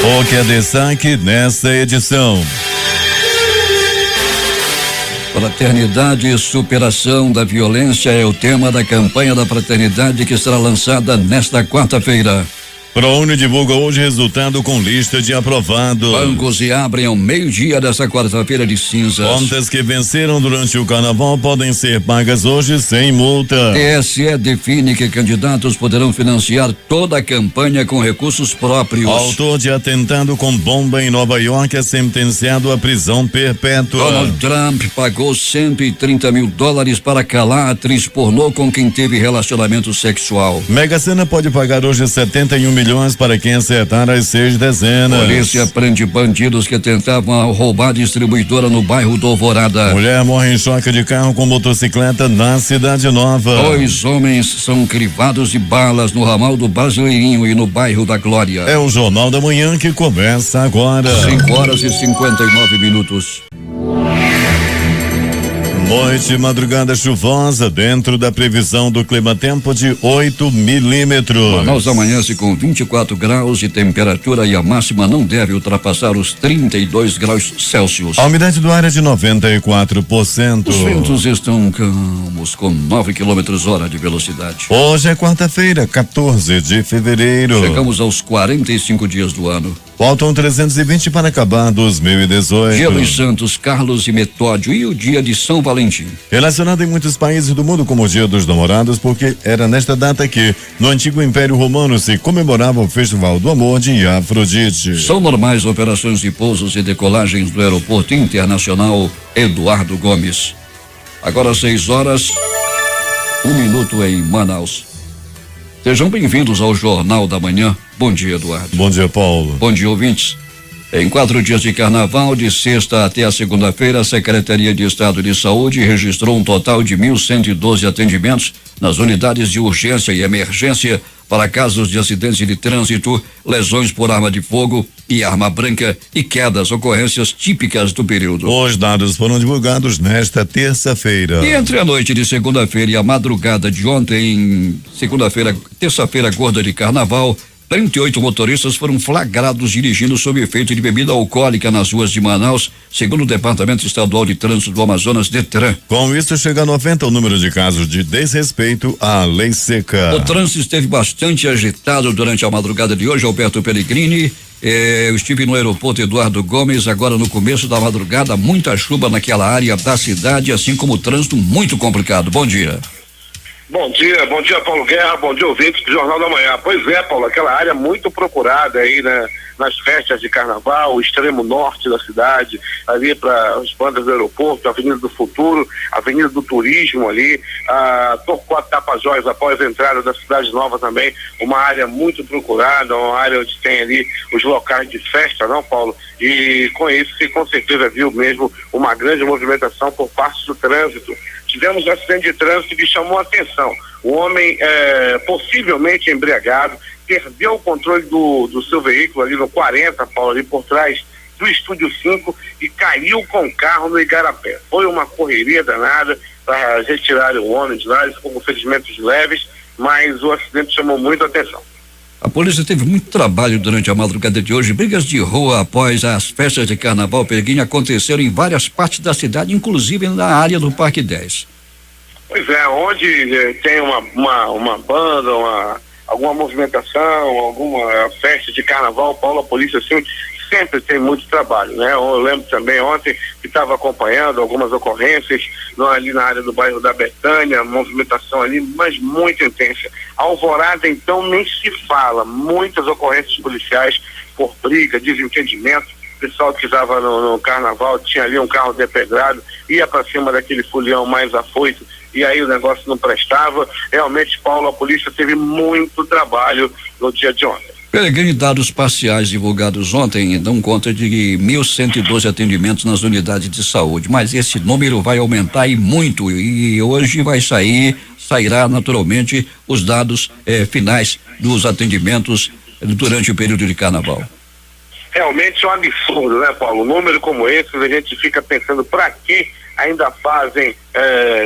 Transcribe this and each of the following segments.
O que é destaque nesta edição? Fraternidade e superação da violência é o tema da campanha da fraternidade que será lançada nesta quarta-feira. ProUni divulga hoje resultado com lista de aprovados. Bancos se abrem ao meio-dia desta quarta-feira de cinzas. Contas que venceram durante o carnaval podem ser pagas hoje sem multa. TSE define que candidatos poderão financiar toda a campanha com recursos próprios. Autor de atentado com bomba em Nova York é sentenciado à prisão perpétua. Donald Trump pagou $130 mil para calar a atriz pornô com quem teve relacionamento sexual. Mega Sena pode pagar hoje 71 milhões para quem acertar as 6 dezenas. Polícia prende bandidos que tentavam roubar distribuidora no bairro do Alvorada. Mulher morre em choque de carro com motocicleta na Cidade Nova. 2 homens são crivados de balas no ramal do Brasileirinho e no bairro da Glória. É o Jornal da Manhã que começa agora. 5:59. Noite e madrugada chuvosa dentro da previsão do clima-tempo de 8 milímetros. Manaus amanhece com 24 graus de temperatura e a máxima não deve ultrapassar os 32 graus Celsius. A umidade do ar é de 94%. Os ventos estão calmos com 9 km/h de velocidade. Hoje é quarta-feira, 14 de fevereiro. Chegamos aos 45 dias do ano. Faltam 320 para acabar 2018. Dia dos Santos, Carlos e Metódio e o dia de São Valentim. Relacionado em muitos países do mundo como o Dia dos Namorados, porque era nesta data que, no antigo Império Romano, se comemorava o Festival do Amor de Afrodite. São normais operações de pousos e decolagens do Aeroporto Internacional Eduardo Gomes. Agora 6h, 1 em Manaus. Sejam bem-vindos ao Jornal da Manhã. Bom dia, Eduardo. Bom dia, Paulo. Bom dia, ouvintes. Em 4 dias de carnaval, de sexta até a segunda-feira, a Secretaria de Estado de Saúde registrou um total de 1.112 atendimentos nas unidades de urgência e emergência para casos de acidentes de trânsito, lesões por arma de fogo e arma branca e quedas, ocorrências típicas do período. Os dados foram divulgados nesta terça-feira. E entre a noite de segunda-feira e a madrugada de ontem, terça-feira gorda de carnaval, 38 motoristas foram flagrados dirigindo sob efeito de bebida alcoólica nas ruas de Manaus, segundo o Departamento Estadual de Trânsito do Amazonas, DETRAN. Com isso, chega a 90 o número de casos de desrespeito à lei seca. O trânsito esteve bastante agitado durante a madrugada de hoje, Alberto Pellegrini. Eu estive no aeroporto Eduardo Gomes agora no começo da madrugada, muita chuva naquela área da cidade, assim como o trânsito muito complicado. Bom dia. Bom dia, Paulo Guerra, bom dia, ouvintes do Jornal da Manhã. Pois é, Paulo, aquela área muito procurada aí, né, nas festas de carnaval, o extremo norte da cidade, ali para as bandas do aeroporto, a Avenida do Futuro, a Avenida do Turismo ali, a Torquato Tapajós, após a entrada da Cidade Nova também, uma área muito procurada, uma área onde tem ali os locais de festa, não, Paulo? E com isso, se com certeza viu mesmo uma grande movimentação por parte do trânsito. Tivemos um acidente de trânsito que chamou a atenção. O homem, possivelmente embriagado, perdeu o controle do seu veículo ali no 40, Paulo, ali por trás do Estúdio 5 e caiu com o carro no Igarapé. Foi uma correria danada para retirar o homem de lá, ele ficou com ferimentos leves, mas o acidente chamou muito a atenção. A polícia teve muito trabalho durante a madrugada de hoje. Brigas de rua após as festas de carnaval Peregrino aconteceram em várias partes da cidade, inclusive na área do Parque 10. Pois é, onde tem uma banda, alguma movimentação, alguma festa de carnaval, Paulo, a polícia assim, sempre tem muito trabalho, né? Eu lembro também ontem que estava acompanhando algumas ocorrências ali na área do bairro da Betânia, movimentação ali, mas muito intensa. Alvorada, então, nem se fala, muitas ocorrências policiais por briga, desentendimento. O pessoal que estava no carnaval tinha ali um carro depedrado, ia para cima daquele folião mais afoito, e aí o negócio não prestava. Realmente, Paulo, a polícia teve muito trabalho no dia de ontem. Peregrino, dados parciais divulgados ontem dão conta de 1.112 atendimentos nas unidades de saúde, mas esse número vai aumentar e muito, e hoje sairá naturalmente os dados finais dos atendimentos durante o período de carnaval. realmente é um absurdo, né, Paulo? Um número como esse, a gente fica pensando, para que ainda fazem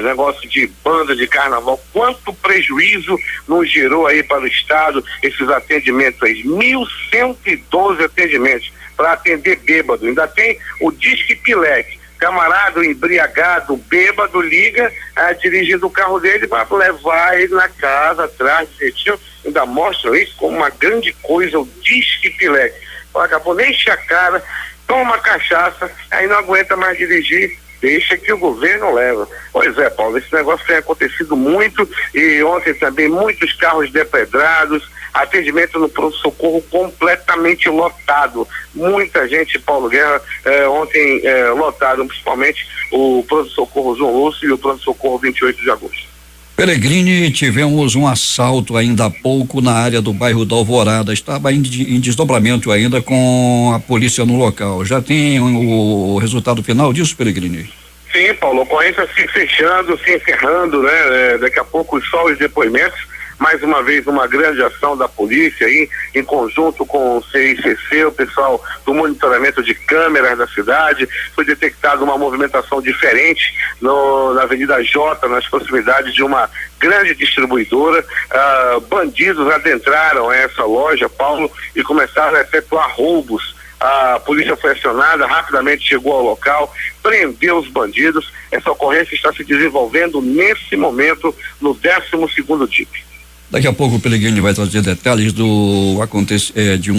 negócio de banda de carnaval? Quanto prejuízo nos gerou aí para o Estado esses atendimentos aí? 1.112 atendimentos para atender bêbado. Ainda tem o Disque Pileque. Camarada embriagado, bêbado, liga dirigindo o carro dele para levar ele na casa, atrás, direitinho. Ainda mostra isso como uma grande coisa, o Disque Pileque. Acabou, nem enche a cara, toma uma cachaça, aí não aguenta mais dirigir, deixa que o governo leva. Pois é, Paulo, esse negócio tem acontecido muito, e ontem também muitos carros depedrados, atendimento no pronto-socorro completamente lotado. Muita gente, Paulo Guerra, ontem lotado, principalmente o pronto-socorro João Lúcio e o pronto-socorro 28 de agosto. Peregrini, tivemos um assalto ainda há pouco na área do bairro da Alvorada. Estava em desdobramento ainda com a polícia no local. Já tem o resultado final disso, Peregrini? Sim, Paulo, a ocorrência se fechando, se encerrando, né? Daqui a pouco só os depoimentos. Mais uma vez uma grande ação da polícia aí, em conjunto com o CICC, o pessoal do monitoramento de câmeras da cidade. Foi detectada uma movimentação diferente na Avenida Jota, nas proximidades de uma grande distribuidora. Bandidos adentraram essa loja, Paulo, e começaram a efetuar roubos. A polícia foi acionada, rapidamente chegou ao local, prendeu os bandidos. Essa ocorrência está se desenvolvendo nesse momento no 12º DIP. Daqui a pouco o Pelegrini vai trazer detalhes de um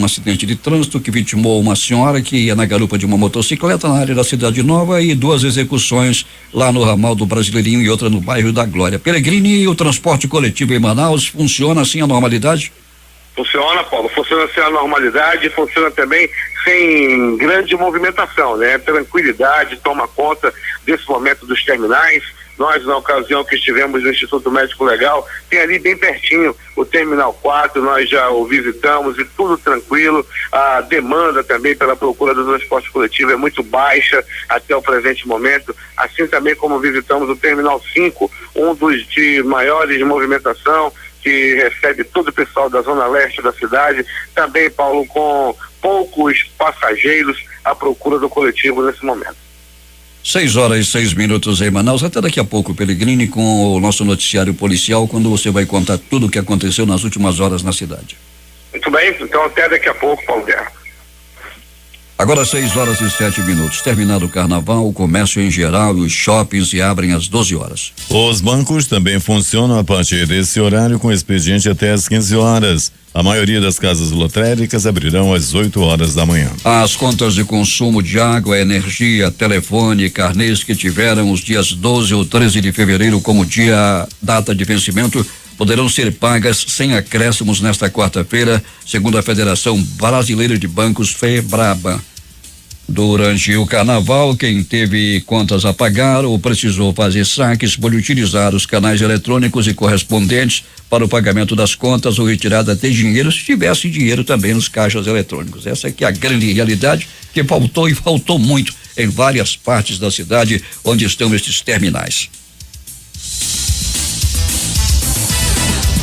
acidente de trânsito que vitimou uma senhora que ia na garupa de uma motocicleta na área da Cidade Nova e 2 execuções lá no ramal do Brasileirinho e outra no bairro da Glória. Pelegrini, o transporte coletivo em Manaus funciona assim a normalidade? Funciona, Paulo, funciona sem a normalidade, funciona também sem grande movimentação, né? Tranquilidade, toma conta desse momento dos terminais. Nós, na ocasião que estivemos no Instituto Médico Legal, tem ali bem pertinho o Terminal 4, nós já o visitamos e tudo tranquilo. A demanda também pela procura do transporte coletivo é muito baixa até o presente momento, assim também como visitamos o Terminal 5, um dos de maiores de movimentação, que recebe todo o pessoal da zona leste da cidade, também, Paulo, com poucos passageiros à procura do coletivo nesse momento. 6h06 em Manaus. Até daqui a pouco, Pelegrini, com o nosso noticiário policial, quando você vai contar tudo o que aconteceu nas últimas horas na cidade. Muito bem, então até daqui a pouco, Paulo Guerra. Agora 6h07. Terminado o carnaval, o comércio em geral e os shoppings se abrem às 12 horas. Os bancos também funcionam a partir desse horário com expediente até às 15 horas. A maioria das casas lotéricas abrirão às 8 horas da manhã. As contas de consumo de água, energia, telefone e carnês que tiveram os dias 12 ou 13 de fevereiro como data de vencimento poderão ser pagas sem acréscimos nesta quarta-feira, segundo a Federação Brasileira de Bancos, FEBRABAN. Durante o carnaval, quem teve contas a pagar ou precisou fazer saques pode utilizar os canais eletrônicos e correspondentes para o pagamento das contas ou retirada de dinheiro, se tivesse dinheiro também nos caixas eletrônicos. Essa aqui é a grande realidade que faltou e faltou muito em várias partes da cidade onde estão estes terminais.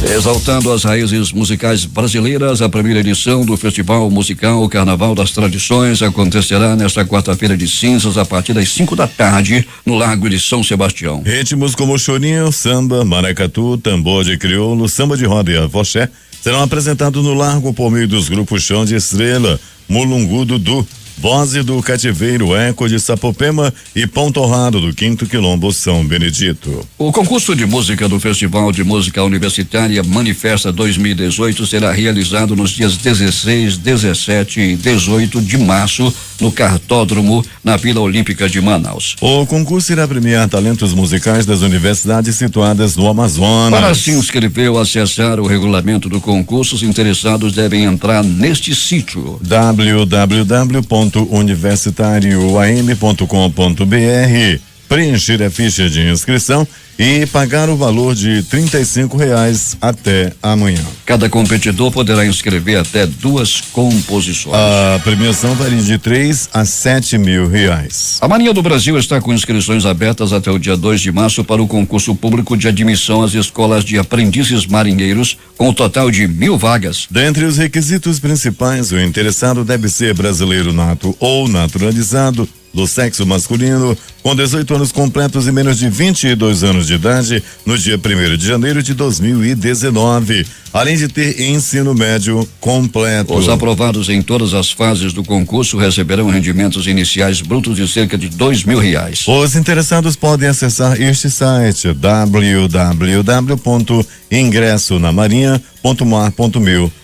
Exaltando as raízes musicais brasileiras, a primeira edição do Festival Musical Carnaval das Tradições acontecerá nesta quarta-feira de cinzas a partir das 5 da tarde no Largo de São Sebastião. Ritmos como chorinho, samba, maracatu, tambor de crioulo, samba de roda e afoxé serão apresentados no Largo por meio dos grupos Chão de Estrela, Mulungu Dudu, Voz do Cativeiro, Eco de Sapopema e Pão Torrado do 5º Quilombo São Benedito. O concurso de música do Festival de Música Universitária Manifesta 2018 será realizado nos dias 16, 17 e 18 de março no Cartódromo, na Vila Olímpica de Manaus. O concurso irá premiar talentos musicais das universidades situadas no Amazonas. Para se inscrever ou acessar o regulamento do concurso, os interessados devem entrar neste sítio: www.universitarioam.com.br preencher a ficha de inscrição e pagar o valor de R$ 35 até amanhã. Cada competidor poderá inscrever até 2 composições. A premiação varia de R$ 3 a R$ 7 mil. A Marinha do Brasil está com inscrições abertas até o dia 2 de março para o concurso público de admissão às escolas de aprendizes marinheiros, com um total de 1.000 vagas. Dentre os requisitos principais, o interessado deve ser brasileiro nato ou naturalizado, do sexo masculino, com 18 anos completos e menos de 22 anos de idade, no dia 1º de janeiro de 2019, além de ter ensino médio completo. Os aprovados em todas as fases do concurso receberão rendimentos iniciais brutos de cerca de R$ 2.000. Os interessados podem acessar este site www.ingressonamarinha.mar.mil.br.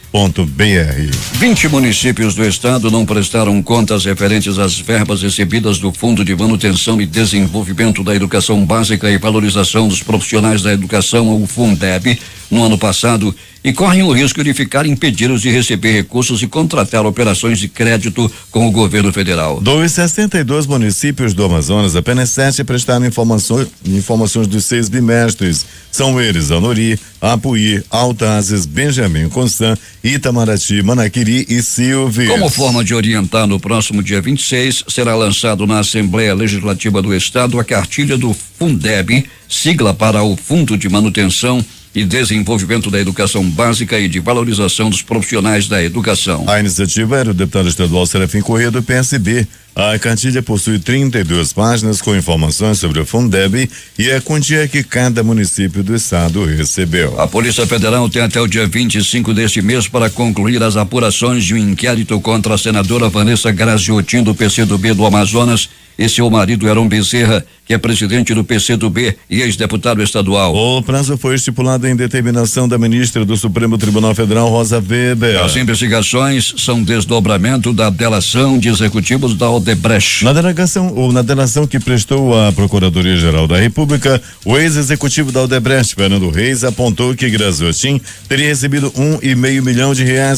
20 municípios do estado não prestaram contas referentes às verbas recebidas do Fundo de Manutenção e Desenvolvimento da Educação Básica e Valorização dos Profissionais da Educação, o Fundeb, no ano passado, e correm o risco de ficar impedidos de receber recursos e contratar operações de crédito com o governo federal. Dos 62 municípios do Amazonas, apenas 7 prestaram informações dos 6 bimestres. São eles Anori, Apuí, Altazes, Benjamin Constant, Itamaraty, Manaquiri e Silves. Como forma de orientar, no próximo dia 26, será lançado na Assembleia Legislativa do Estado a cartilha do Fundeb, sigla para o Fundo de Manutenção e Desenvolvimento da Educação Básica e de Valorização dos Profissionais da Educação. A iniciativa era do deputado estadual Serafim Corrêa, do PSB. A cartilha possui 32 páginas com informações sobre o Fundeb e a quantia que cada município do estado recebeu. A Polícia Federal tem até o dia 25 deste mês para concluir as apurações de um inquérito contra a senadora Vanessa Graziotin, do PCdoB do Amazonas, e seu marido Heron Bezerra, que é presidente do PCdoB e ex-deputado estadual. O prazo foi estipulado em determinação da ministra do Supremo Tribunal Federal, Rosa Weber. As investigações são desdobramento da delação de executivos da Odebrecht. Na delação que prestou à Procuradoria-Geral da República, o ex-executivo da Odebrecht, Fernando Reis, apontou que Graziotin teria recebido R$1,5 milhão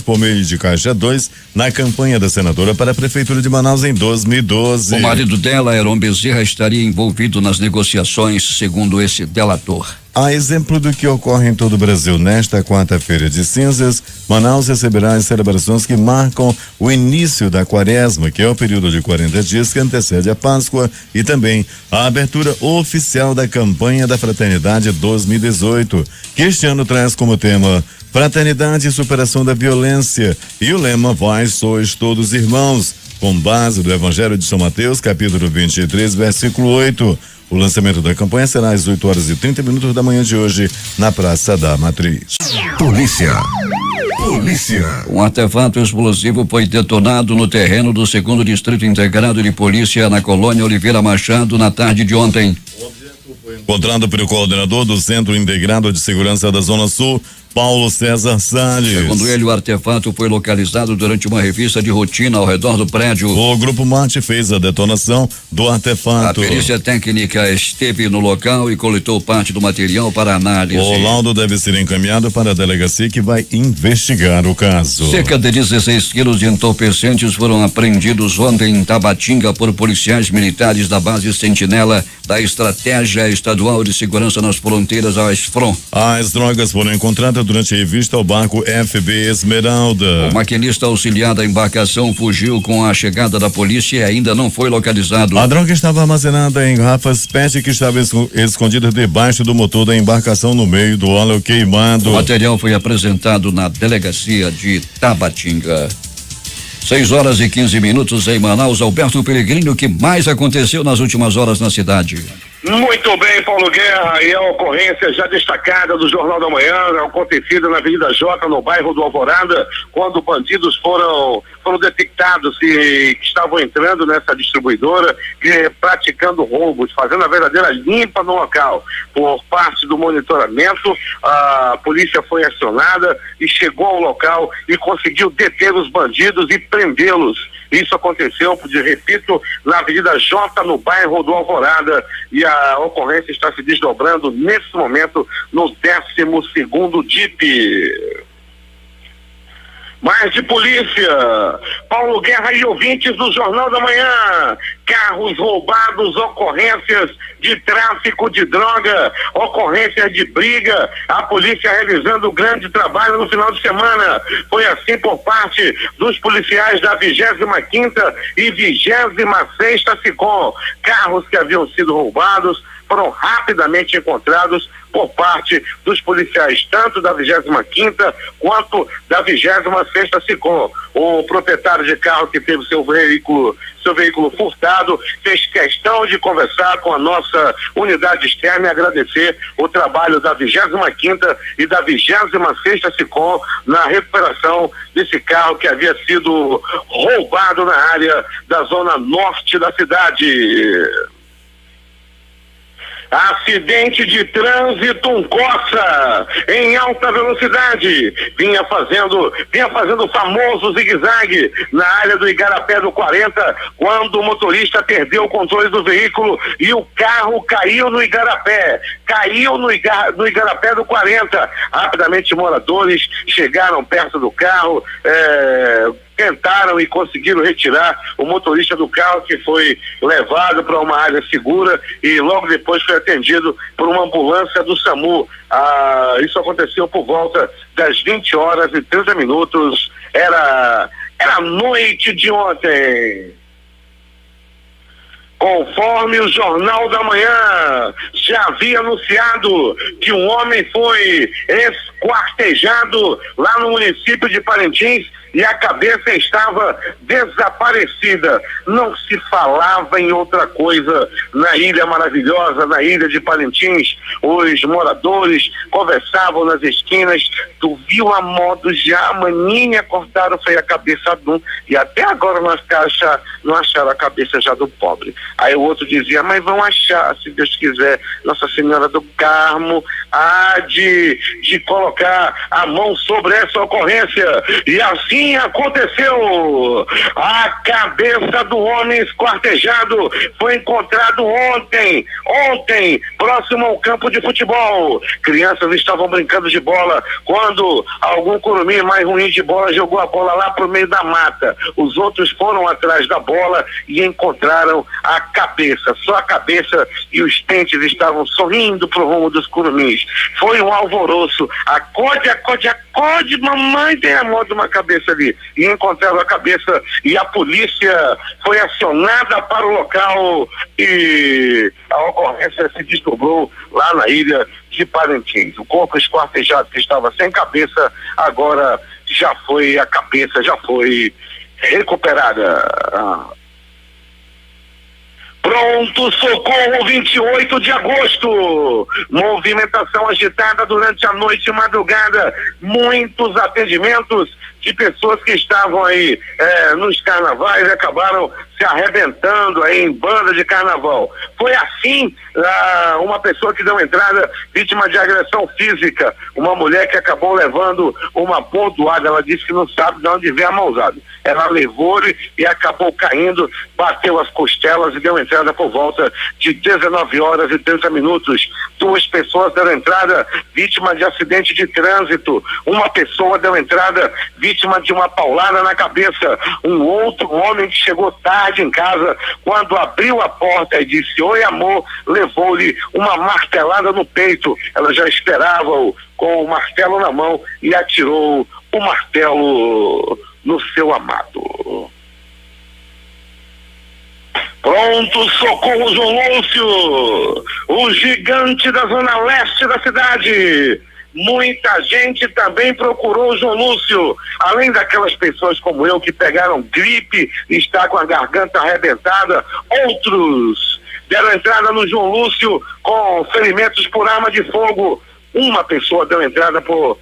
por meio de Caixa 2 na campanha da senadora para a Prefeitura de Manaus em 2012. O marido dela, Heron Bezerra, estaria envolvido nas negociações, segundo esse delator. A exemplo do que ocorre em todo o Brasil, nesta quarta-feira de cinzas, Manaus receberá as celebrações que marcam o início da quaresma, que é o período de 40 dias que antecede a Páscoa, e também a abertura oficial da campanha da Fraternidade 2018, que este ano traz como tema Fraternidade e Superação da Violência, e o lema Vós sois todos irmãos, com base do Evangelho de São Mateus, capítulo 23, versículo 8. O lançamento da campanha será às 8h30 da manhã de hoje, na Praça da Matriz. Polícia. Um artefato explosivo foi detonado no terreno do 2º Distrito Integrado de Polícia, na colônia Oliveira Machado, na tarde de ontem. Encontrado pelo coordenador do Centro Integrado de Segurança da Zona Sul, Paulo César Salles. Segundo ele, o artefato foi localizado durante uma revista de rotina ao redor do prédio. O Grupo Mate fez a detonação do artefato. A perícia técnica esteve no local e coletou parte do material para análise. O laudo deve ser encaminhado para a delegacia, que vai investigar o caso. Cerca de 16 quilos de entorpecentes foram apreendidos ontem em Tabatinga por policiais militares da base Sentinela da Estratégia Estadual de Segurança nas Fronteiras, a ESFRON. As drogas foram encontradas durante a revista ao barco FB Esmeralda. O maquinista auxiliar da embarcação fugiu com a chegada da polícia e ainda não foi localizado. A droga estava armazenada em garrafas PET que estavam escondidas debaixo do motor da embarcação, no meio do óleo queimado. O material foi apresentado na delegacia de Tabatinga. 6h15 em Manaus. Alberto Peregrino, o que mais aconteceu nas últimas horas na cidade? Muito bem, Paulo Guerra, e a ocorrência já destacada do Jornal da Manhã, acontecida na Avenida Jota, no bairro do Alvorada, quando bandidos foram detectados que estavam entrando nessa distribuidora, praticando roubos, fazendo a verdadeira limpa no local. Por parte do monitoramento, a polícia foi acionada e chegou ao local e conseguiu deter os bandidos e prendê-los. Isso aconteceu, repito, na Avenida Jota, no bairro do Alvorada, e a ocorrência está se desdobrando nesse momento no 12º DIP. Mais de polícia. Paulo Guerra e ouvintes do Jornal da Manhã. Carros roubados, ocorrências de tráfico de droga, ocorrências de briga. A polícia realizando grande trabalho no final de semana. Foi assim por parte dos policiais da 25ª e 26ª SICOM. Carros que haviam sido roubados foram rapidamente encontrados por parte dos policiais, tanto da 25ª quanto da 26ª SICOM. O proprietário de carro que teve seu veículo furtado fez questão de conversar com a nossa unidade externa e agradecer o trabalho da 25ª e da 26ª SICOM na recuperação desse carro que havia sido roubado na área da zona norte da cidade. Acidente de trânsito, um Corsa em alta velocidade, vinha fazendo o famoso zigue-zague na área do Igarapé do 40, quando o motorista perdeu o controle do veículo e o carro caiu no Igarapé, no Igarapé do 40. Rapidamente moradores chegaram perto do carro, tentaram e conseguiram retirar o motorista do carro, que foi levado para uma área segura e logo depois foi atendido por uma ambulância do SAMU. Isso aconteceu por volta das 20h30. Era noite de ontem. Conforme o Jornal da Manhã já havia anunciado que um homem foi esquartejado lá no município de Parintins e a cabeça estava desaparecida. Não se falava em outra coisa na Ilha Maravilhosa, na ilha de Parintins. Os moradores conversavam nas esquinas. Tu viu a modo já, maninha, cortaram, foi a cabeça de um, e até agora não acharam a cabeça já do pobre. Aí o outro dizia, mas vão achar, se Deus quiser, Nossa Senhora do Carmo há de colocar a mão sobre essa ocorrência. E assim aconteceu. A cabeça do homem esquartejado foi encontrado ontem, próximo ao campo de futebol. Crianças estavam brincando de bola quando algum curumim mais ruim de bola jogou a bola lá pro meio da mata. Os outros foram atrás da bola e encontraram a cabeça, só a cabeça, e os dentes estavam sorrindo pro rumo dos curumins. Foi um alvoroço. Acode, mamãe, tem a mão de uma cabeça ali. E encontraram a cabeça e a polícia foi acionada para o local e a ocorrência se desdobrou lá na ilha de Parintins. O corpo esquartejado que estava sem cabeça, agora a cabeça já foi recuperada. Pronto socorro, 28 de agosto. Movimentação agitada durante a noite e madrugada. Muitos atendimentos de pessoas que estavam aí nos carnavais e acabaram se arrebentando aí em banda de carnaval. Foi assim uma pessoa que deu entrada vítima de agressão física, uma mulher que acabou levando uma bordoada. Ela disse que não sabe de onde veio a mãozada. Ela levou-lhe e acabou caindo, bateu as costelas e deu entrada por volta de 19h30. 2 pessoas deram entrada vítima de acidente de trânsito. Uma pessoa deu entrada vítima de uma paulada na cabeça. Um outro homem que chegou tarde em casa, quando abriu a porta e disse oi amor, levou-lhe uma martelada no peito. Ela já esperava-o com o martelo na mão e atirou o martelo no seu amado. Pronto socorro, João Lúcio, o gigante da zona leste da cidade. Muita gente também procurou o João Lúcio, além daquelas pessoas como eu que pegaram gripe e está com a garganta arrebentada. Outros deram entrada no João Lúcio com ferimentos por arma de fogo. Uma pessoa deu entrada por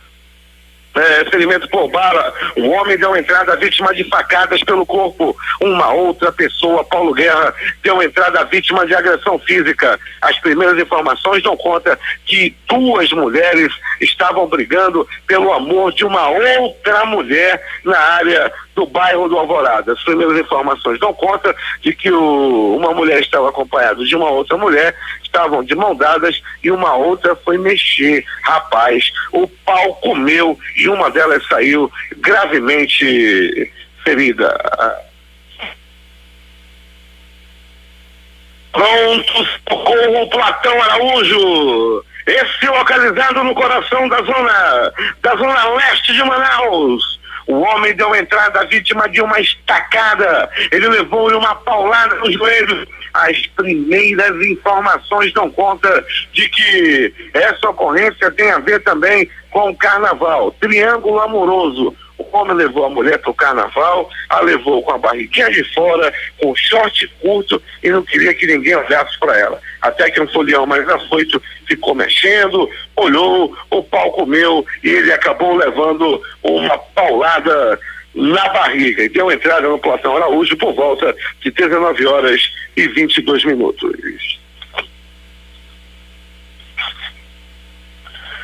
ferimento por bala. Um homem deu entrada vítima de facadas pelo corpo. Uma outra pessoa, Paulo Guerra, deu entrada vítima de agressão física. As primeiras informações dão conta que 2 mulheres estavam brigando pelo amor de uma outra mulher na área do bairro do Alvorada. As primeiras informações dão conta de que uma mulher estava acompanhada de uma outra mulher, estavam de mão dadas e uma outra foi mexer. Rapaz, o pau comeu e uma delas saiu gravemente ferida. Pronto, socorro, Platão Araújo, esse localizado no coração da zona leste de Manaus. O homem deu entrada à vítima de uma estacada, ele levou-lhe uma paulada no joelho. As primeiras informações dão conta de que essa ocorrência tem a ver também com o carnaval, triângulo amoroso. O homem levou a mulher para o carnaval, a levou com a barriguinha de fora, com short curto e não queria que ninguém olhasse para ela. Até que um folião mais afoito ficou mexendo, olhou, o pau comeu e ele acabou levando uma paulada na barriga e deu entrada no Platão Araújo por volta de 19h22.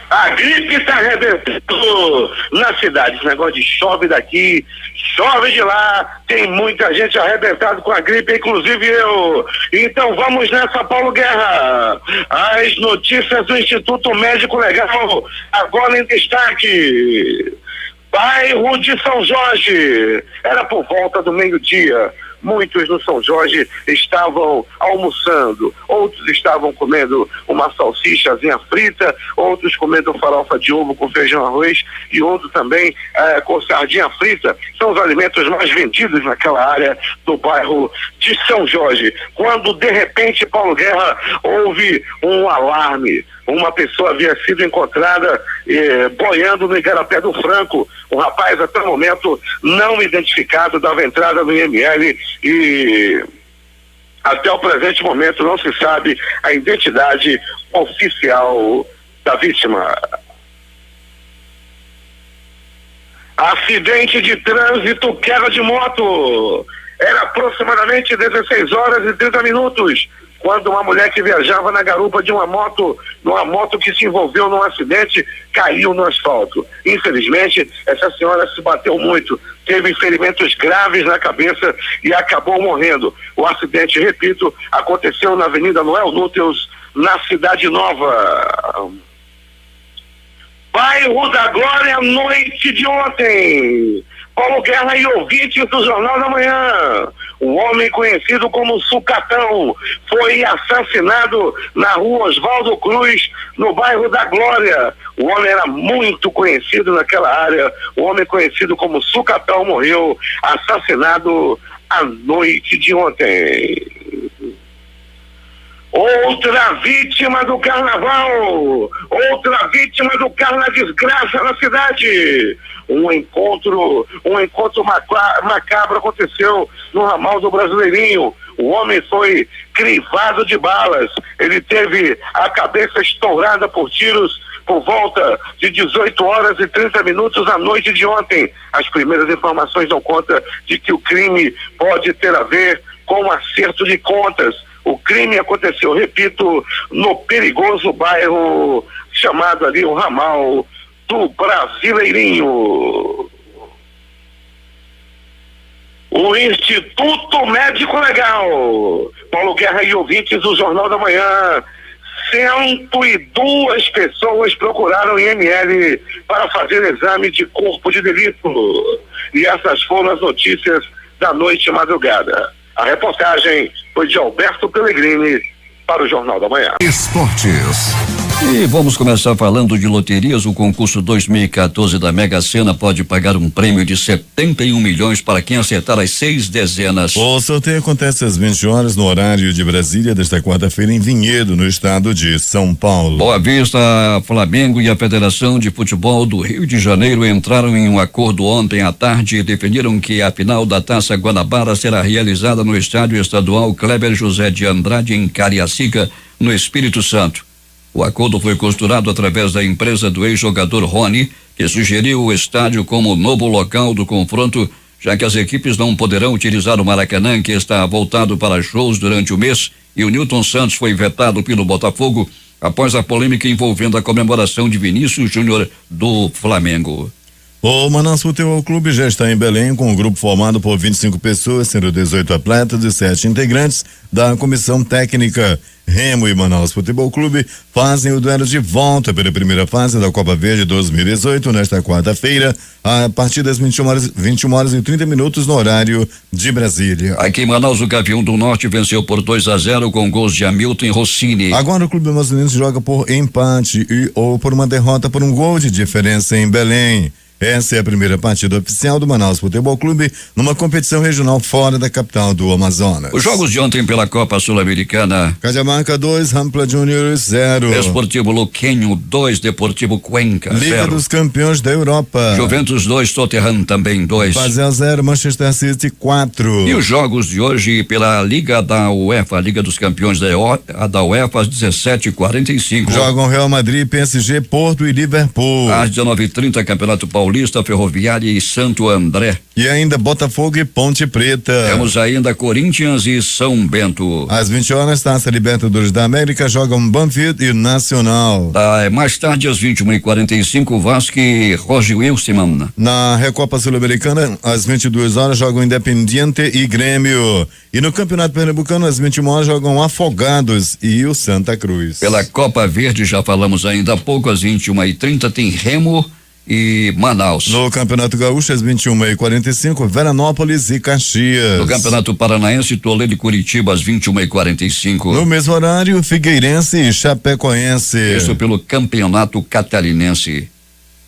A gripe está arrebentando na cidade. Esse negócio de chove daqui, chove de lá, tem muita gente arrebentada com a gripe, inclusive eu. Então vamos nessa, Paulo Guerra. As notícias do Instituto Médico Legal, agora em destaque. Bairro de São Jorge, era por volta do meio-dia. Muitos no São Jorge estavam almoçando, outros estavam comendo uma salsichazinha frita, outros comendo farofa de ovo com feijão e arroz e outros também com sardinha frita. São os alimentos mais vendidos naquela área do bairro de São Jorge. Quando de repente, Paulo Guerra, houve um alarme. Uma pessoa havia sido encontrada boiando no Igarapé do Franco. O rapaz, até o momento, não identificado, dava entrada no IML e até o presente momento não se sabe a identidade oficial da vítima. Acidente de trânsito, queda de moto. Era aproximadamente 16h30, quando uma mulher que viajava na garupa de uma moto, numa moto que se envolveu num acidente, caiu no asfalto. Infelizmente, essa senhora se bateu muito, teve ferimentos graves na cabeça e acabou morrendo. O acidente, repito, aconteceu na Avenida Noel Núteos, na Cidade Nova. Bairro da Glória, noite de ontem. Paulo Guerra e ouvintes do Jornal da Manhã. Um homem conhecido como Sucatão foi assassinado na rua Oswaldo Cruz, no bairro da Glória. O homem era muito conhecido naquela área. O homem conhecido como Sucatão morreu assassinado à noite de ontem. Outra vítima do carnaval, outra vítima do carnaval, desgraça na cidade. Um encontro macabro aconteceu no ramal do Brasileirinho. O homem foi crivado de balas. Ele teve a cabeça estourada por tiros por volta de 18h30 à noite de ontem. As primeiras informações dão conta de que o crime pode ter a ver com um acerto de contas. O crime aconteceu, repito, no perigoso bairro chamado ali o ramal do Brasileirinho. O Instituto Médico Legal, Paulo Guerra e ouvintes do Jornal da Manhã, 102 pessoas procuraram o IML para fazer exame de corpo de delito. E essas foram as notícias da noite e madrugada. A reportagem foi de Alberto Pellegrini para o Jornal da Manhã. Esportes. E vamos começar falando de loterias. O concurso 2014 da Mega Sena pode pagar um prêmio de 71 milhões para quem acertar as 6 dezenas. O sorteio acontece às 20 horas no horário de Brasília desta quarta-feira em Vinhedo, no estado de São Paulo. Boa Vista, Flamengo e a Federação de Futebol do Rio de Janeiro entraram em um acordo ontem à tarde e definiram que a final da Taça Guanabara será realizada no estádio estadual Kleber José de Andrade, em Cariacica, no Espírito Santo. O acordo foi costurado através da empresa do ex-jogador Rony, que sugeriu o estádio como novo local do confronto, já que as equipes não poderão utilizar o Maracanã, que está voltado para shows durante o mês, e o Newton Santos foi vetado pelo Botafogo, após a polêmica envolvendo a comemoração de Vinícius Júnior do Flamengo. O Manaus Futebol Clube já está em Belém com um grupo formado por 25 pessoas, sendo 18 atletas e 7 integrantes da comissão técnica. Remo e Manaus Futebol Clube fazem o duelo de volta pela primeira fase da Copa Verde 2018 nesta quarta-feira, a partir das 21 horas e 30 minutos no horário de Brasília. Aqui em Manaus, o Gavião do Norte venceu por 2-0 com gols de Hamilton e Rossini. Agora o Clube Masculino joga por empate ou por uma derrota por um gol de diferença em Belém. Essa é a primeira partida oficial do Manaus Futebol Clube numa competição regional fora da capital do Amazonas. Os jogos de ontem pela Copa Sul-Americana: Cajamarca 2, Rampla Juniors 0. Esportivo Luquenho 2, Deportivo Cuenca Liga 0. dos Campeões da Europa. Juventus 2, Tottenham também 2. Basel 0, Manchester City 4. E os jogos de hoje pela Liga da UEFA, Liga dos Campeões da UEFA, às 17h45. Jogam Real Madrid, PSG, Porto e Liverpool. Às 19h30, Campeonato Paulista, Ferroviária e Santo André. E ainda Botafogo e Ponte Preta. Temos ainda Corinthians e São Bento. Às 20 horas, Taça Libertadores da América, jogam Banfield e Nacional. Mais tarde, às 21h45, Vasco e Roger Wilson. Na Recopa Sul-Americana, às 22 horas, jogam Independiente e Grêmio. E no Campeonato Pernambucano, às 21 horas, jogam Afogados e o Santa Cruz. Pela Copa Verde, já falamos ainda há pouco, às 21h30, tem Remo e Manaus. No Campeonato Gaúcho, às 21h45, Veranópolis e Caxias. No Campeonato Paranaense, Toledo e Curitiba, às 21h45. No mesmo horário, Figueirense e Chapecoense. Isso pelo Campeonato Catarinense.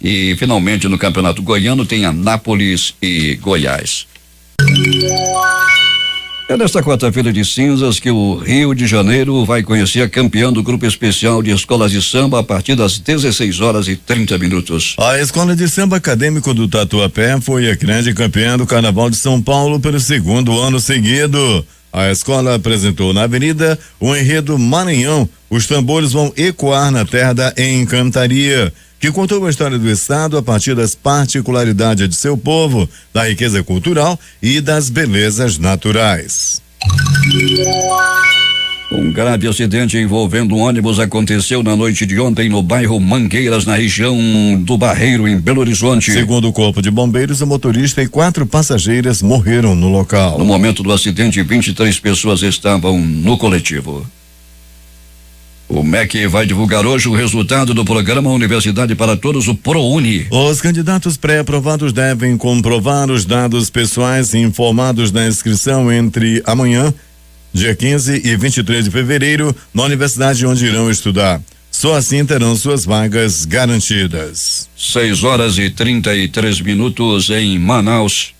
E finalmente no Campeonato Goiano tem Anápolis e Goiás. É nesta quarta-feira de cinzas que o Rio de Janeiro vai conhecer a campeã do grupo especial de escolas de samba a partir das 16h30. A Escola de Samba Acadêmico do Tatuapé foi a grande campeã do Carnaval de São Paulo pelo segundo ano seguido. A escola apresentou na avenida o enredo Maranhão. Os tambores vão ecoar na terra da Encantaria, que contou a história do estado a partir das particularidades de seu povo, da riqueza cultural e das belezas naturais. Um grave acidente envolvendo um ônibus aconteceu na noite de ontem no bairro Mangueiras, na região do Barreiro, em Belo Horizonte. Segundo o Corpo de Bombeiros, o motorista e 4 passageiras morreram no local. No momento do acidente, 23 pessoas estavam no coletivo. O MEC vai divulgar hoje o resultado do programa Universidade para Todos, o ProUni. Os candidatos pré-aprovados devem comprovar os dados pessoais informados na inscrição entre amanhã, dia 15 e 23 de fevereiro, na universidade onde irão estudar. Só assim terão suas vagas garantidas. 6h33 em Manaus.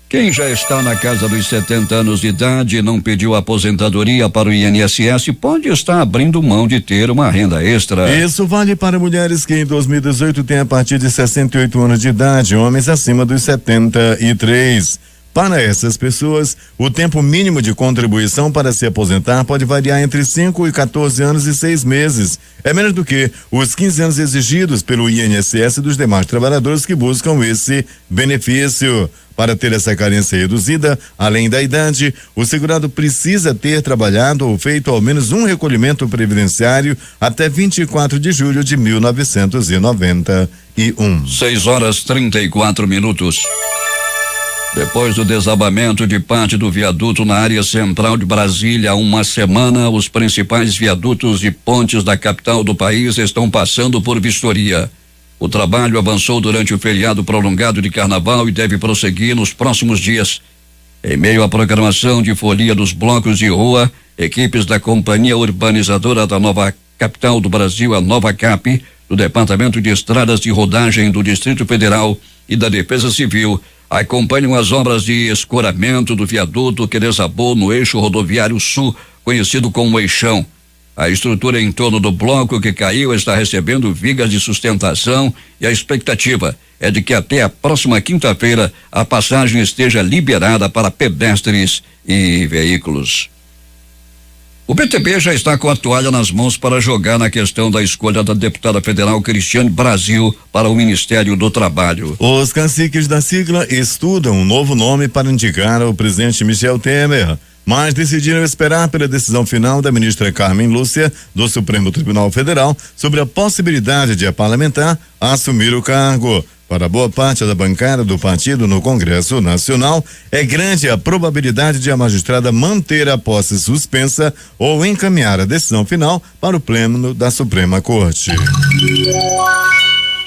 Quem já está na casa dos 70 anos de idade e não pediu aposentadoria para o INSS pode estar abrindo mão de ter uma renda extra. Isso vale para mulheres que em 2018 têm a partir de 68 anos de idade, homens acima dos 73. Para essas pessoas, o tempo mínimo de contribuição para se aposentar pode variar entre 5 e 14 anos e 6 meses. É menos do que os 15 anos exigidos pelo INSS dos demais trabalhadores que buscam esse benefício. Para ter essa carência reduzida, além da idade, o segurado precisa ter trabalhado ou feito ao menos um recolhimento previdenciário até 24 de julho de 1991. 6h34. Depois do desabamento de parte do viaduto na área central de Brasília há uma semana, os principais viadutos e pontes da capital do país estão passando por vistoria. O trabalho avançou durante o feriado prolongado de Carnaval e deve prosseguir nos próximos dias. Em meio à programação de folia dos blocos de rua, equipes da Companhia Urbanizadora da Nova Capital do Brasil, a Nova Cap, do Departamento de Estradas de Rodagem do Distrito Federal e da Defesa Civil, acompanham as obras de escoramento do viaduto que desabou no eixo rodoviário sul, conhecido como Eixão. A estrutura em torno do bloco que caiu está recebendo vigas de sustentação e a expectativa é de que até a próxima quinta-feira a passagem esteja liberada para pedestres e veículos. O PTB já está com a toalha nas mãos para jogar na questão da escolha da deputada federal Cristiane Brasil para o Ministério do Trabalho. Os caciques da sigla estudam um novo nome para indicar ao presidente Michel Temer. mas decidiram esperar pela decisão final da ministra Carmen Lúcia, do Supremo Tribunal Federal, sobre a possibilidade de a parlamentar assumir o cargo. Para boa parte da bancada do partido no Congresso Nacional, é grande a probabilidade de a magistrada manter a posse suspensa ou encaminhar a decisão final para o Pleno da Suprema Corte.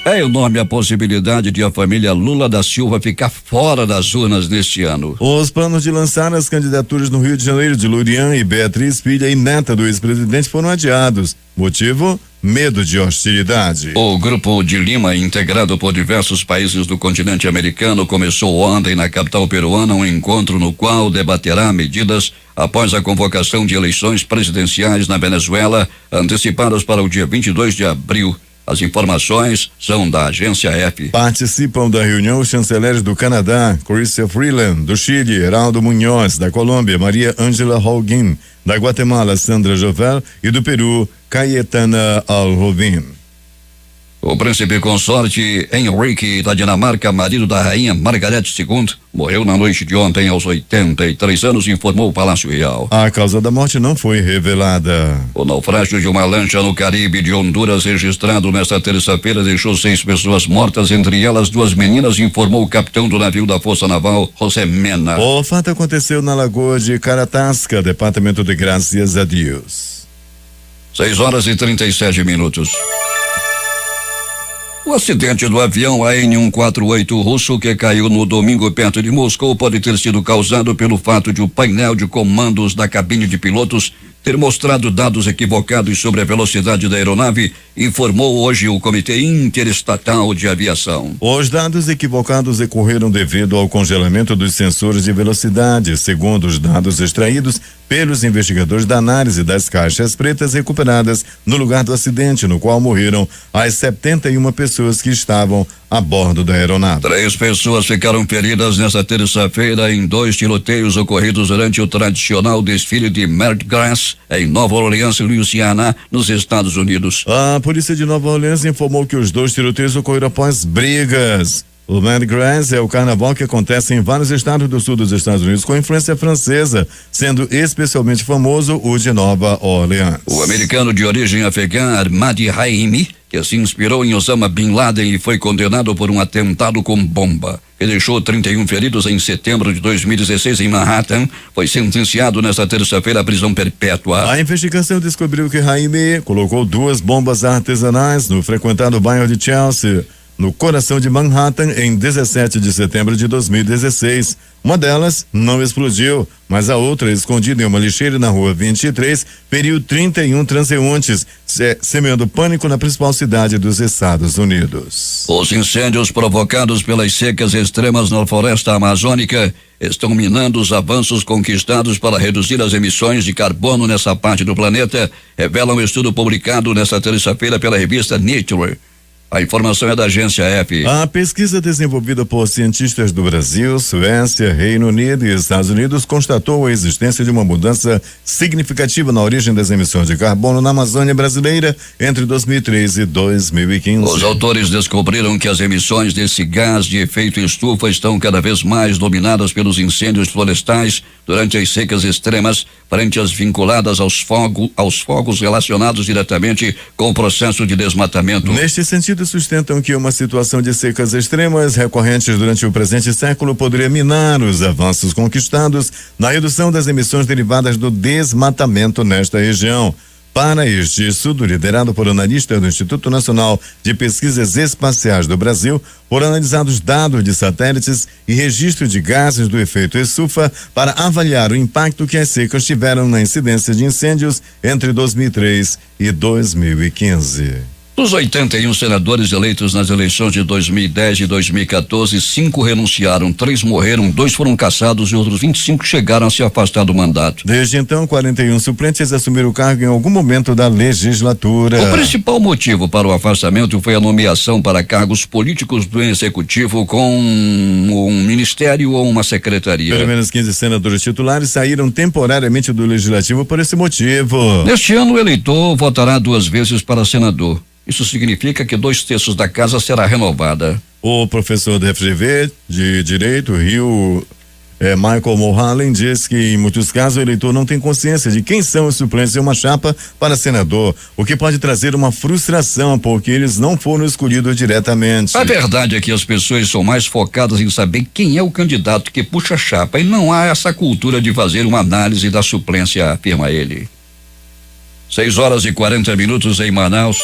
É enorme a possibilidade de a família Lula da Silva ficar fora das urnas neste ano. Os planos de lançar as candidaturas no Rio de Janeiro de Lurian e Beatriz, filha e neta do ex-presidente, foram adiados. Motivo? Medo de hostilidade. O Grupo de Lima, integrado por diversos países do continente americano, começou ontem na capital peruana um encontro no qual debaterá medidas após a convocação de eleições presidenciais na Venezuela, antecipadas para o dia 22 de abril. As informações são da agência F. Participam da reunião os chanceleres do Canadá, Chrystia Freeland, do Chile, Heraldo Munhoz, da Colômbia, Maria Ângela Holguín, da Guatemala, Sandra Jovel, e do Peru, Cayetana Alrovin. O príncipe consorte Henrique da Dinamarca, marido da rainha Margarete II, morreu na noite de ontem aos 83 anos, informou o Palácio Real. A causa da morte não foi revelada. O naufrágio de uma lancha no Caribe de Honduras, registrado nesta terça-feira, deixou 6 pessoas mortas, entre elas 2 meninas, informou o capitão do navio da Força Naval, José Mena. O fato aconteceu na Lagoa de Caratasca, departamento de Graças a Deus. 6:37. O acidente do avião AN-148 russo que caiu no domingo perto de Moscou pode ter sido causado pelo fato de o painel de comandos da cabine de pilotos ter mostrado dados equivocados sobre a velocidade da aeronave, informou hoje o Comitê Interestatal de Aviação. Os dados equivocados ocorreram devido ao congelamento dos sensores de velocidade, segundo os dados extraídos pelos investigadores da análise das caixas pretas recuperadas no lugar do acidente, no qual morreram as 71 pessoas que estavam a bordo da aeronave. 3 pessoas ficaram feridas nesta terça-feira em 2 tiroteios ocorridos durante o tradicional desfile de Mardi Gras em Nova Orleans, Louisiana, nos Estados Unidos. A polícia de Nova Orleans informou que os 2 tiroteios ocorreram após brigas. O Mardi Gras é o carnaval que acontece em vários estados do sul dos Estados Unidos com influência francesa, sendo especialmente famoso o de Nova Orleans. O americano de origem afegã Ahmad Haimi, que se inspirou em Osama Bin Laden e foi condenado por um atentado com bomba, que deixou 31 feridos em setembro de 2016 em Manhattan, foi sentenciado nesta terça-feira à prisão perpétua. A investigação descobriu que Haimi colocou 2 bombas artesanais no frequentado bairro de Chelsea, no coração de Manhattan, em 17 de setembro de 2016. Uma delas não explodiu, mas a outra, escondida em uma lixeira na rua 23, feriu 31 transeuntes, semeando pânico na principal cidade dos Estados Unidos. Os incêndios provocados pelas secas extremas na floresta amazônica estão minando os avanços conquistados para reduzir as emissões de carbono nessa parte do planeta, revela um estudo publicado nesta terça-feira pela revista Nature. A informação é da agência F. A pesquisa desenvolvida por cientistas do Brasil, Suécia, Reino Unido e Estados Unidos constatou a existência de uma mudança significativa na origem das emissões de carbono na Amazônia brasileira entre 2013 e 2015. Os autores descobriram que as emissões desse gás de efeito estufa estão cada vez mais dominadas pelos incêndios florestais durante as secas extremas, frente às vinculadas aos fogos relacionados diretamente com o processo de desmatamento. Neste sentido, sustentam que uma situação de secas extremas recorrentes durante o presente século poderia minar os avanços conquistados na redução das emissões derivadas do desmatamento nesta região. Para este estudo, liderado por analistas do Instituto Nacional de Pesquisas Espaciais do Brasil, foram analisados dados de satélites e registro de gases do efeito estufa para avaliar o impacto que as secas tiveram na incidência de incêndios entre 2003 e 2015. Dos 81 senadores eleitos nas eleições de 2010 e 2014, 5 renunciaram, 3 morreram, 2 foram cassados e outros 25 chegaram a se afastar do mandato. Desde então, 41 suplentes assumiram o cargo em algum momento da legislatura. O principal motivo para o afastamento foi a nomeação para cargos políticos do executivo com um ministério ou uma secretaria. Pelo menos 15 senadores titulares saíram temporariamente do legislativo por esse motivo. Neste ano, o eleitor votará 2 vezes para senador. Isso significa que 2/3 da casa será renovada. O professor da FGV de Direito, Rio Michael Mulhalen, diz que em muitos casos o eleitor não tem consciência de quem são os suplentes de uma chapa para senador, o que pode trazer uma frustração porque eles não foram escolhidos diretamente. A verdade é que as pessoas são mais focadas em saber quem é o candidato que puxa a chapa e não há essa cultura de fazer uma análise da suplência, afirma ele. 6h40 em Manaus.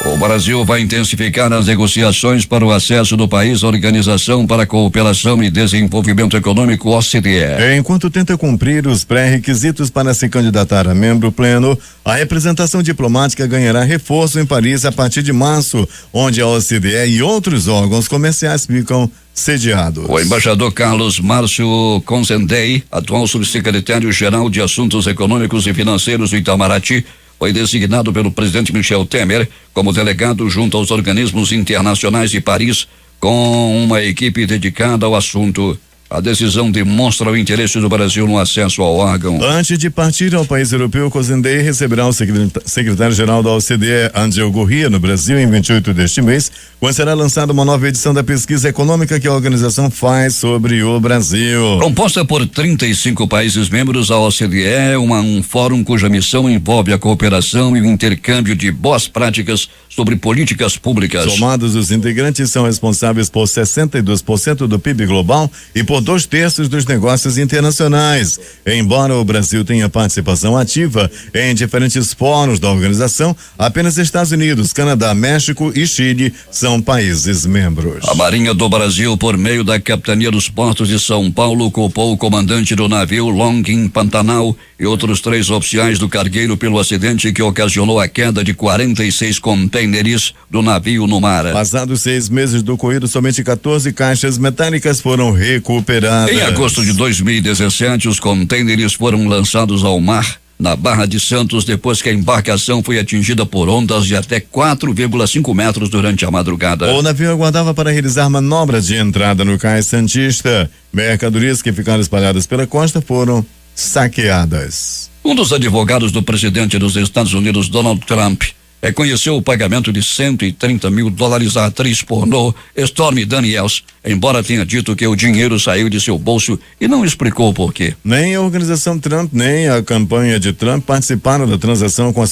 O Brasil vai intensificar as negociações para o acesso do país à Organização para a Cooperação e Desenvolvimento Econômico, OCDE. Enquanto tenta cumprir os pré-requisitos para se candidatar a membro pleno, a representação diplomática ganhará reforço em Paris a partir de março, onde a OCDE e outros órgãos comerciais ficam sediados. O embaixador Carlos Márcio Consendei, atual subsecretário-geral de Assuntos Econômicos e Financeiros do Itamaraty, foi designado pelo presidente Michel Temer como delegado junto aos organismos internacionais de Paris, com uma equipe dedicada ao assunto. A decisão demonstra o interesse do Brasil no acesso ao órgão. Antes de partir ao país europeu, Cozendei receberá o secretário-geral da OCDE, Angel Gurria, no Brasil, em 28 deste mês, quando será lançada uma nova edição da pesquisa econômica que a organização faz sobre o Brasil. Composta por 35 países membros, a OCDE é um fórum cuja missão envolve a cooperação e o intercâmbio de boas práticas sobre políticas públicas. Somados, os integrantes são responsáveis por 62% do PIB global e por 2/3 dos negócios internacionais. Embora o Brasil tenha participação ativa em diferentes fóruns da organização, apenas Estados Unidos, Canadá, México e Chile são países membros. A Marinha do Brasil, por meio da Capitania dos Portos de São Paulo, culpou o comandante do navio Longin Pantanal e outros 3 oficiais do cargueiro pelo acidente que ocasionou a queda de 46 contêineres do navio no mar. Passados 6 meses do ocorrido, somente 14 caixas metálicas foram recuperadas. Em agosto de 2017, os contêineres foram lançados ao mar na Barra de Santos depois que a embarcação foi atingida por ondas de até 4,5 metros durante a madrugada. O navio aguardava para realizar manobras de entrada no Cais Santista. Mercadorias que ficaram espalhadas pela costa foram saqueadas. Um dos advogados do presidente dos Estados Unidos, Donald Trump, reconheceu o pagamento de $130 mil à atriz pornô Stormy Daniels, embora tenha dito que o dinheiro saiu de seu bolso e não explicou o porquê. Nem a organização Trump, nem a campanha de Trump participaram da transação com a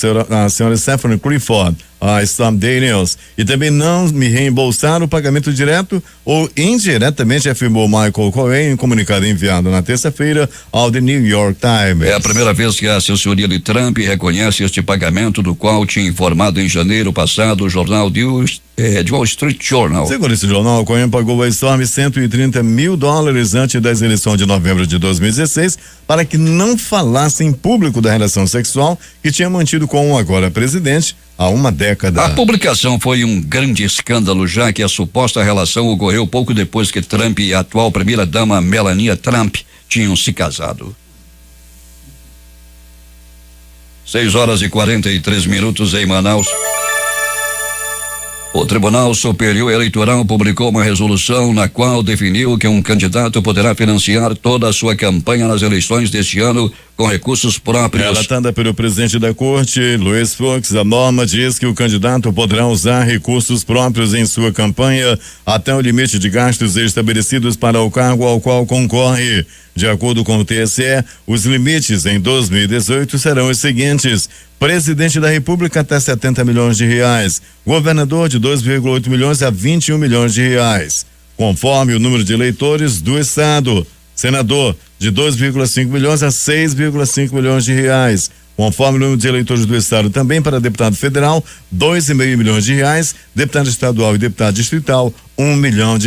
senhora Stephanie Clifford, a Stormy Daniels, e também não me reembolsaram o pagamento direto ou indiretamente, afirmou Michael Cohen em comunicado enviado na terça-feira ao The New York Times. É a primeira vez que a assessoria de Trump reconhece este pagamento, do qual tinha informado em janeiro passado o jornal The Wall Street Journal. Segundo esse jornal, Cohen pagou a Stormy $130 mil antes das eleições de novembro de 2016 para que não falasse em público da relação sexual que tinha mantido com o agora presidente há uma década. A publicação foi um grande escândalo, já que a suposta relação ocorreu pouco depois que Trump e a atual primeira-dama Melania Trump tinham se casado. 6h43 em Manaus. O Tribunal Superior Eleitoral publicou uma resolução na qual definiu que um candidato poderá financiar toda a sua campanha nas eleições deste ano com recursos próprios. Relatada pelo presidente da corte, Luiz Fux, a norma diz que o candidato poderá usar recursos próprios em sua campanha até o limite de gastos estabelecidos para o cargo ao qual concorre. De acordo com o TSE, os limites em 2018 serão os seguintes: presidente da República até R$70 milhões, governador de 2,8 milhões a R$21 milhões, conforme o número de eleitores do estado, senador de 2,5 milhões a 6,5 milhões, conforme o número de eleitores do estado. Também para deputado federal, R$2,5 milhões, deputado estadual e deputado distrital, R$1 milhão.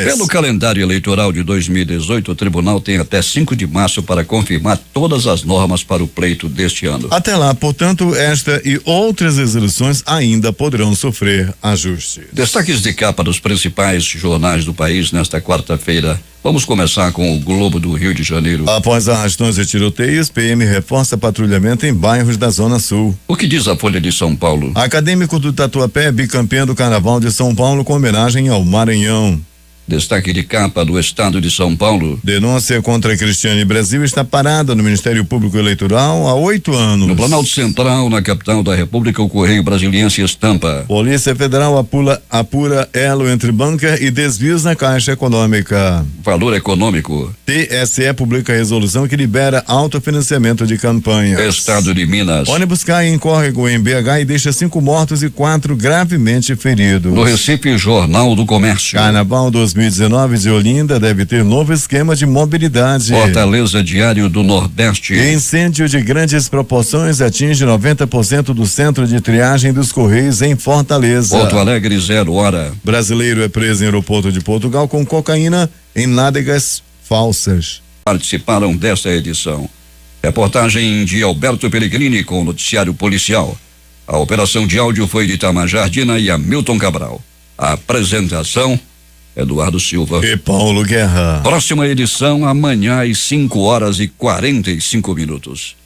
Pelo calendário eleitoral de 2018, o tribunal tem até 5 de março para confirmar todas as normas para o pleito deste ano. Até lá, portanto, esta e outras resoluções ainda poderão sofrer ajuste. Destaques de capa dos principais jornais do país nesta quarta-feira. Vamos começar com o Globo do Rio de Janeiro. Após arrastões e tiroteios, PM reforça patrulhamento em bairros da Zona Sul. O que diz a Folha de São Paulo? Acadêmico do Tatuapé, bicampeão do Carnaval de São Paulo com homenagem ao Maranhão. Destaque de capa do Estado de São Paulo. Denúncia contra Cristiane Brasil está parada no Ministério Público Eleitoral há 8 anos. No Planalto Central, na capital da República, o Correio Brasiliense estampa. Polícia Federal apura elo entre banca e desvios na Caixa Econômica. Valor econômico. TSE publica resolução que libera autofinanciamento de campanhas. Estado de Minas. Ônibus cai em córrego em BH e deixa 5 mortos e 4 gravemente feridos. No Recife, Jornal do Comércio. Carnaval 2019 de Olinda deve ter novo esquema de mobilidade. Fortaleza, Diário do Nordeste. Incêndio de grandes proporções atinge 90% do centro de triagem dos Correios em Fortaleza. Porto Alegre, 0 hora. Brasileiro é preso em aeroporto de Portugal com cocaína em nádegas falsas. Participaram desta edição. Reportagem de Alberto Pellegrini com o noticiário policial. A operação de áudio foi de Itamar Jardina e Hamilton Cabral. A apresentação, Eduardo Silva e Paulo Guerra. Próxima edição amanhã às 5 horas e 45 minutos.